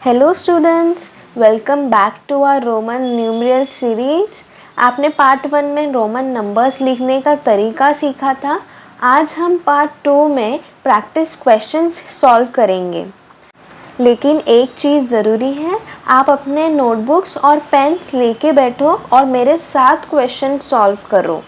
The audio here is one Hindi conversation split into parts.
Hello students, welcome back to our Roman numeral series. आपने पार्ट 1 में रोमन नंबर्स लिखने का तरीका सीखा था। आज हम पार्ट 2 में प्रैक्टिस क्वेश्चंस सॉल्व करेंगे। लेकिन एक चीज़ ज़रूरी है, आप अपने नोटबुक्स और पेन्स लेके बैठो और मेरे साथ क्वेश्चन सॉल्व करो।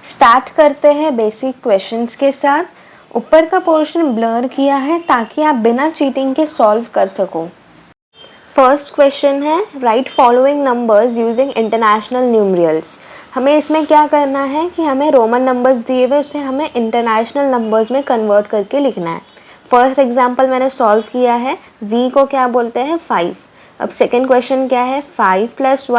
स्टार्ट करते हैं बेसिक क्वेश्चंस के साथ। ऊपर का पोर्शन ब्लर किया है ताकि आप बिना चीटिंग के सॉल्व कर सको। फर्स्ट क्वेश्चन है, right following numbers using international numerals. हमें इसमें क्या करना है कि हमें रोमन नंबर्स दिए हुए उसे हमें इंटरनेशनल नंबर्स में कन्वर्ट करके लिखना है। फर्स्ट एग्जांपल मैंने सॉल्व किया है, v को क्या बोलते हैं 5। अब सेकेंड क्वेश्चन क्या है, 5 +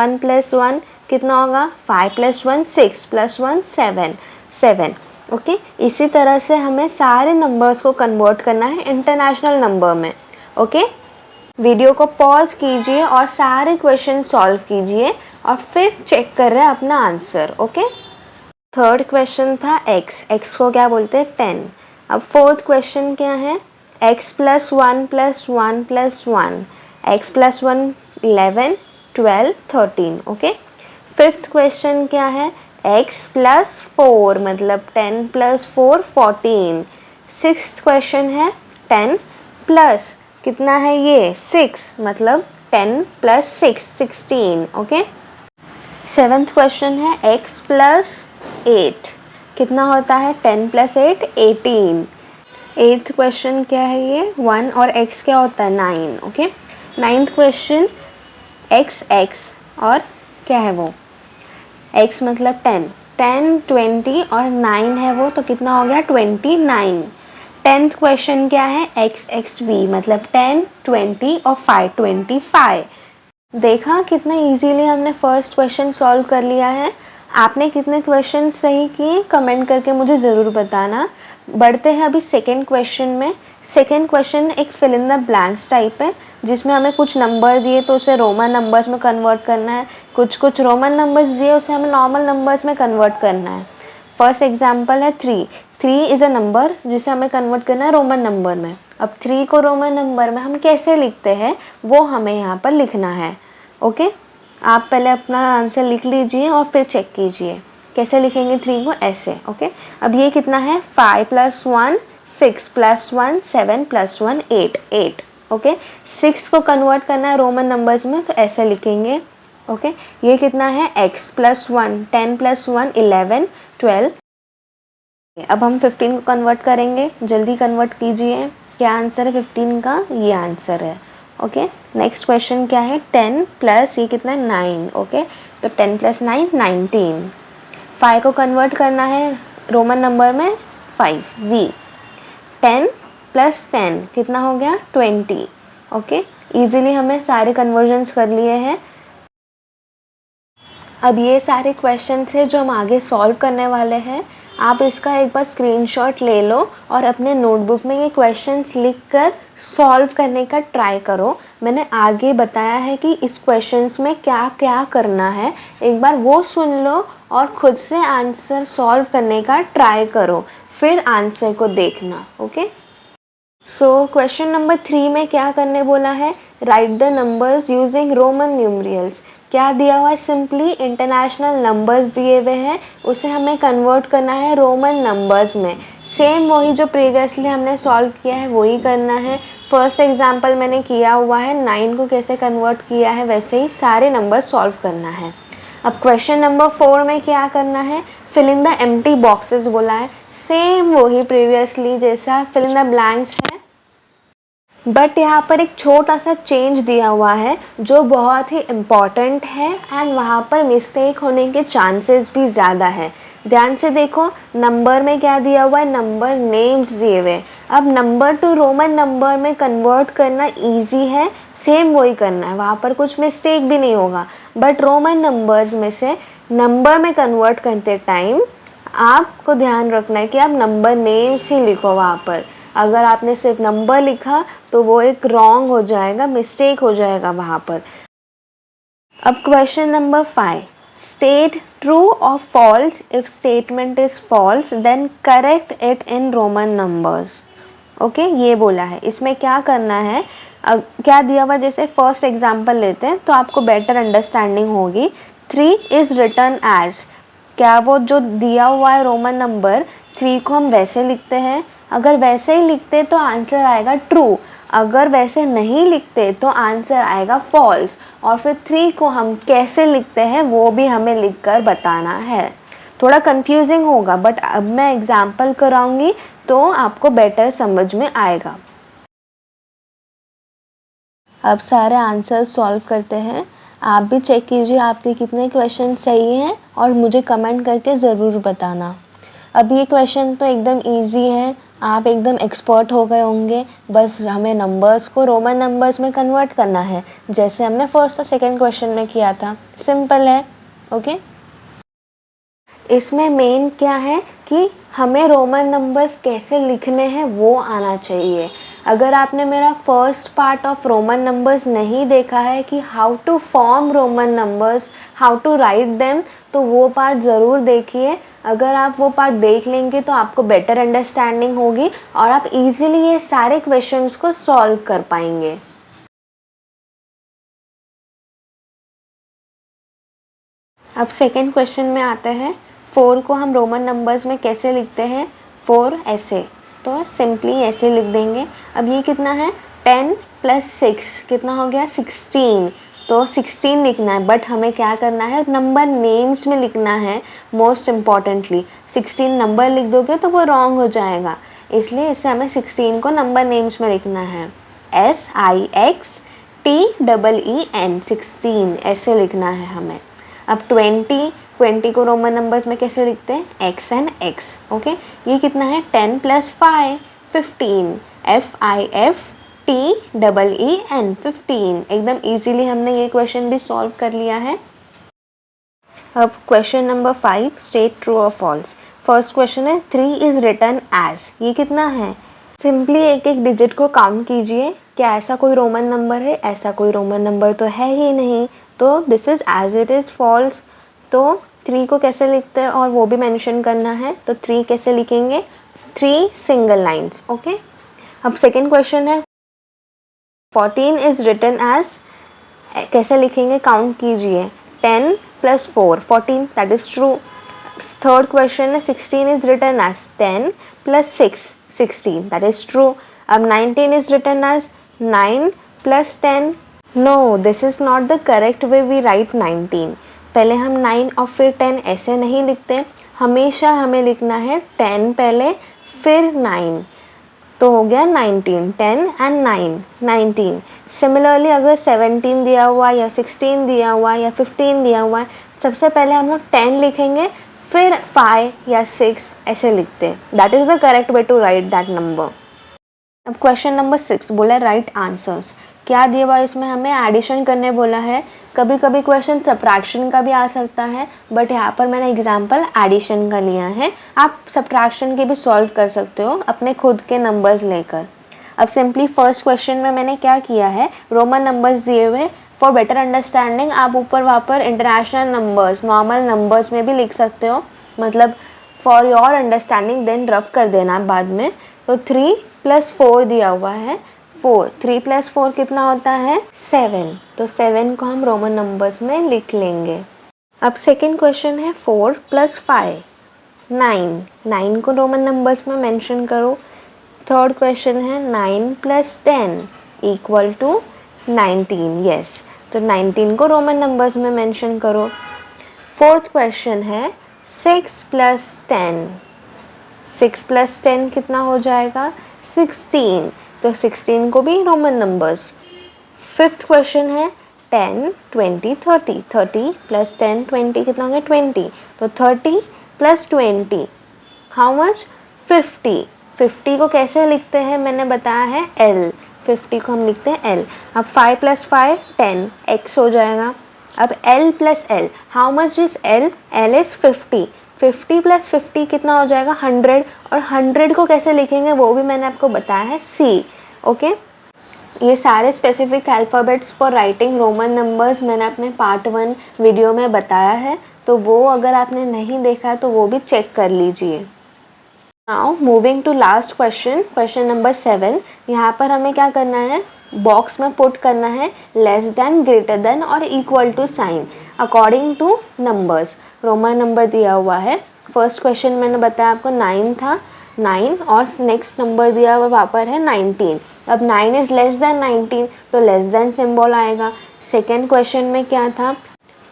1 कितना होगा, 5 + 1 6 + 1 7। ओके, इसी तरह से हमें सारे नंबर्स को कन्वर्ट करना है इंटरनेशनल नंबर में। ओके, वीडियो को पॉज कीजिए और सारे क्वेश्चन सॉल्व कीजिए और फिर चेक कर रहे हैं अपना आंसर। ओके, थर्ड क्वेश्चन था x को क्या बोलते हैं 10। अब फोर्थ क्वेश्चन क्या है, x + 1 + 1 + 1, x + 1 11 12 13। Okay, fifth question क्या है, x + 4 मतलब 10 + 4 14। सिक्स्थ क्वेश्चन है 10 प्लस कितना है ये 6 मतलब 10 + 6 16। ओके, सेवेंथ क्वेश्चन है x + 8 कितना होता है 10 + 8 18। एट्थ क्वेश्चन क्या है ये 1 और x क्या होता है 9। ओके, नाइन्थ क्वेश्चन x और क्या है वो x मतलब 10 20 और 9 है वो, तो कितना हो गया 29। टेंथ क्वेश्चन क्या है v मतलब 10 20 और 5 25। देखा कितना इजीली हमने फर्स्ट क्वेश्चन सॉल्व कर लिया है। आपने कितने क्वेश्चन सही किए कमेंट करके मुझे ज़रूर बताना। बढ़ते हैं अभी सेकेंड क्वेश्चन में। सेकेंड क्वेश्चन एक fill in the blanks type है, जिसमें हमें कुछ नंबर दिए तो उसे रोमन नंबर्स में कन्वर्ट करना है, कुछ रोमन नंबर्स दिए उसे हमें नॉर्मल नंबर्स में कन्वर्ट करना है। फर्स्ट एग्जाम्पल है 3 इज़ अ नंबर जिसे हमें कन्वर्ट करना है रोमन नंबर में। अब 3 को रोमन नंबर में हम कैसे लिखते हैं वो हमें यहाँ पर लिखना है। ओके, आप पहले अपना आंसर लिख लीजिए और फिर चेक कीजिए कैसे लिखेंगे 3 को, ऐसे। ओके, अब ये कितना है 5 + 1 6 + 1 7 + 1 8। ओके, 6 को कन्वर्ट करना है रोमन नंबर्स में तो ऐसे लिखेंगे। ओके, ये कितना है x + 1 10 + 1 11 12। अब हम 15 को कन्वर्ट करेंगे, जल्दी कन्वर्ट कीजिए। क्या आंसर है 15 का, ये आंसर है। ओके, नेक्स्ट क्वेश्चन क्या है 10 प्लस ये कितना 9। ओके, तो 10 + 9 19। 5 को कन्वर्ट करना है रोमन नंबर में 5 v 10 + 10 कितना हो गया 20। ओके, इजीली हमें सारे कन्वर्जन्स कर लिए हैं। अब ये सारे क्वेश्चंस है जो हम आगे सॉल्व करने वाले हैं। आप इसका एक बार स्क्रीनशॉट ले लो और अपने नोटबुक में ये क्वेश्चंस लिखकर सॉल्व करने का ट्राई करो। मैंने आगे बताया है कि इस क्वेश्चंस में क्या क्या करना है, एक बार वो सुन लो और खुद से आंसर सॉल्व करने का ट्राई करो, फिर आंसर को देखना। ओके, सो क्वेश्चन नंबर 3 में क्या करने बोला है, right the numbers using Roman numerals. क्या दिया हुआ है, सिंपली इंटरनेशनल नंबर्स दिए हुए हैं, उसे हमें कन्वर्ट करना है रोमन नंबर्स में। सेम वही जो प्रीवियसली हमने सॉल्व किया है वही करना है। फर्स्ट एग्जांपल मैंने किया हुआ है, 9 को कैसे कन्वर्ट किया है वैसे ही सारे नंबर्स सॉल्व करना है। अब क्वेश्चन नंबर 4 में क्या करना है, fill in the empty boxes बोला है। सेम वही प्रीवियसली जैसा फिल इन द ब्लैंक्स है, बट यहाँ पर एक छोटा सा चेंज दिया हुआ है जो बहुत ही इम्पॉर्टेंट है एंड वहाँ पर मिस्टेक होने के चांसेस भी ज़्यादा है। ध्यान से देखो, नंबर में क्या दिया हुआ है, नंबर नेम्स दिए हुए। अब नंबर टू रोमन नंबर में कन्वर्ट करना इजी है, सेम वही करना है, वहाँ पर कुछ मिस्टेक भी नहीं होगा। बट रोमन नंबर्स में से नंबर में कन्वर्ट करते टाइम आपको ध्यान रखना है कि आप नंबर नेम्स ही लिखो वहाँ पर। अगर आपने सिर्फ नंबर लिखा तो वो एक रॉन्ग हो जाएगा, मिस्टेक हो जाएगा वहाँ पर। अब क्वेश्चन नंबर 5, स्टेट ट्रू और false. If statement is false then correct it in Roman numbers. Okay ये बोला है। इसमें क्या करना है, क्या दिया हुआ, जैसे फर्स्ट एग्जांपल लेते हैं तो आपको बेटर अंडरस्टैंडिंग होगी। 3 इज़ रिटर्न एज, क्या वो जो दिया हुआ है रोमन नंबर 3 को हम वैसे लिखते हैं? अगर वैसे ही लिखते तो आंसर आएगा ट्रू, अगर वैसे नहीं लिखते तो आंसर आएगा फॉल्स। और फिर 3 को हम कैसे लिखते हैं वो भी हमें लिखकर बताना है। थोड़ा कंफ्यूजिंग होगा बट अब मैं एग्जाम्पल कराऊंगी तो आपको बेटर समझ में आएगा। अब सारे आंसर्स सॉल्व करते हैं। आप भी चेक कीजिए आपके कितने क्वेश्चन सही हैं और मुझे कमेंट करके ज़रूर बताना। अब ये क्वेश्चन तो एकदम इजी है, आप एकदम एक्सपर्ट हो गए होंगे। बस हमें नंबर्स को रोमन नंबर्स में कन्वर्ट करना है, जैसे हमने फर्स्ट और सेकंड क्वेश्चन में किया था। सिंपल है। ओके, इसमें मेन क्या है कि हमें रोमन नंबर्स कैसे लिखने हैं वो आना चाहिए। अगर आपने मेरा first part of Roman numbers नहीं देखा है कि how to form Roman numbers, how to write them, तो वो पार्ट ज़रूर देखिए। अगर आप वो पार्ट देख लेंगे तो आपको बेटर अंडरस्टैंडिंग होगी और आप इजीली ये सारे क्वेश्चंस को सॉल्व कर पाएंगे। अब सेकेंड क्वेश्चन में आते हैं। 4 को हम रोमन नंबर्स में कैसे लिखते हैं? 4 ऐसे, तो सिंपली ऐसे लिख देंगे। अब ये कितना है? 10 + 6 कितना हो गया? 16। तो 16 लिखना है, बट हमें क्या करना है? नंबर नेम्स में लिखना है। मोस्ट इम्पॉर्टेंटली 16 नंबर लिख दोगे तो वो रॉन्ग हो जाएगा, इसलिए इसे हमें 16 को नंबर नेम्स में लिखना है। SIXTEEN 16 ऐसे लिखना है हमें। अब 20 को रोमन नंबर्स में कैसे लिखते हैं? X and X। ओके, ये कितना है? 10 + 5 15 FIFTEEN 15। एकदम इजीली हमने ये क्वेश्चन भी सॉल्व कर लिया है। अब क्वेश्चन नंबर 5, स्टेट ट्रू और फॉल्स। फर्स्ट क्वेश्चन है 3 इज़ रिटर्न एज, ये कितना है? सिंपली एक एक डिजिट को काउंट कीजिए। क्या ऐसा कोई रोमन नंबर है? ऐसा कोई रोमन नंबर तो है ही नहीं, तो this is as it is false. तो 3 को कैसे लिखते हैं और वो भी मेंशन करना है, तो 3 कैसे लिखेंगे? 3 सिंगल लाइन्स। ओके, अब सेकेंड क्वेश्चन है 14 इज़ रिटर्न एज, कैसे लिखेंगे? काउंट कीजिए। 10 + 4 14, that is true. Third question है 16 is written as 10 + 6 16, that is true. अब 19 is written as 9 + 10। No, this is not the correct way we write 19। पहले हम 9 और फिर 10 ऐसे नहीं लिखते, हमेशा हमें लिखना है 10 पहले फिर 9, तो हो गया 19। 10 and 9 19। सिमिलरली अगर 17 दिया हुआ या 16 दिया हुआ या 15 दिया हुआ है, सबसे पहले हम लोग 10 लिखेंगे फिर 5 या 6 ऐसे लिखते हैं। That is the correct way to write that number. अब क्वेश्चन नंबर 6 बोला राइट आंसर्स। क्या दिया हुआ इसमें? हमें एडिशन करने बोला है। कभी कभी क्वेश्चन सब्ट्रैक्शन का भी आ सकता है, बट यहाँ पर मैंने एग्जांपल एडिशन का लिया है। आप सब्ट्रैक्शन के भी सॉल्व कर सकते हो अपने खुद के नंबर्स लेकर। अब सिंपली फर्स्ट क्वेश्चन में मैंने क्या किया है, रोमन नंबर्स दिए हुए। फॉर बेटर अंडरस्टैंडिंग आप ऊपर वहाँ पर इंटरनेशनल नंबर्स, नॉर्मल नंबर्स में भी लिख सकते हो, मतलब for your understanding then rough कर देना बाद में। तो 3 + 4 दिया हुआ है 4, 3 + 4 कितना होता है? 7। तो 7 को हम रोमन नंबर्स में लिख लेंगे। अब सेकेंड क्वेश्चन है 4 + 5 9, 9 को रोमन नंबर्स में मेंशन करो। थर्ड क्वेश्चन है 9 + 10 = 19। यस, तो 19 को रोमन नंबर्स में मेंशन करो। फोर्थ क्वेश्चन है 6 + 10, 6 + 10 कितना हो जाएगा? 16। तो 16 को भी रोमन नंबर्स। फिफ्थ क्वेश्चन है 10 20 30, 30 + 10 20 कितना हो गया? 20। तो 30 + 20 हाउ मच? 50। 50 को कैसे लिखते हैं मैंने बताया है L, 50 को हम लिखते हैं L। अब 5 + 5 10 x हो जाएगा। अब L + L how much is L? L is 50। 50 + 50 कितना हो जाएगा? 100। और 100 को कैसे लिखेंगे वो भी मैंने आपको बताया है C। ओके, ये सारे specific alphabets for writing Roman numbers मैंने अपने पार्ट 1 वीडियो में बताया है, तो वो अगर आपने नहीं देखा तो वो भी चेक कर लीजिए। Now moving to last question, question number 7। यहाँ पर हमें क्या करना है, बॉक्स में पुट करना है लेस देन, ग्रेटर देन और equal to sign according to numbers. Roman number दिया हुआ है। फर्स्ट क्वेश्चन मैंने बताया आपको 9 था, 9 और नेक्स्ट नंबर दिया हुआ वहाँ पर है 19। अब 9 इज़ लेस देन 19 तो लेस देन सिंबल आएगा। सेकेंड क्वेश्चन में क्या था,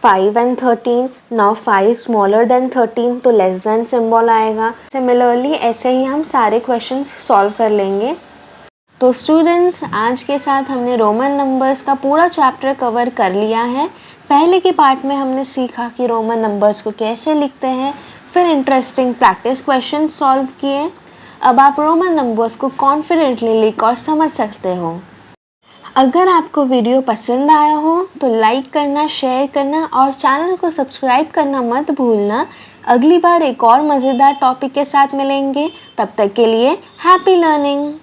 5 and 13, नाउ 5 स्मॉलर देन 13 तो लेस देन सिंबल आएगा। सिमिलरली ऐसे ही हम सारे क्वेश्चंस सॉल्व कर लेंगे। तो स्टूडेंट्स, आज के साथ हमने रोमन नंबर्स का पूरा चैप्टर कवर कर लिया है। पहले के पार्ट में हमने सीखा कि रोमन नंबर्स को कैसे लिखते हैं, फिर इंटरेस्टिंग प्रैक्टिस क्वेश्चन सॉल्व किए। अब आप रोमन नंबर्स को कॉन्फिडेंटली लिख और समझ सकते हो। अगर आपको वीडियो पसंद आया हो तो लाइक करना, शेयर करना और चैनल को सब्सक्राइब करना मत भूलना। अगली बार एक और मज़ेदार टॉपिक के साथ मिलेंगे, तब तक के लिए हैप्पी लर्निंग।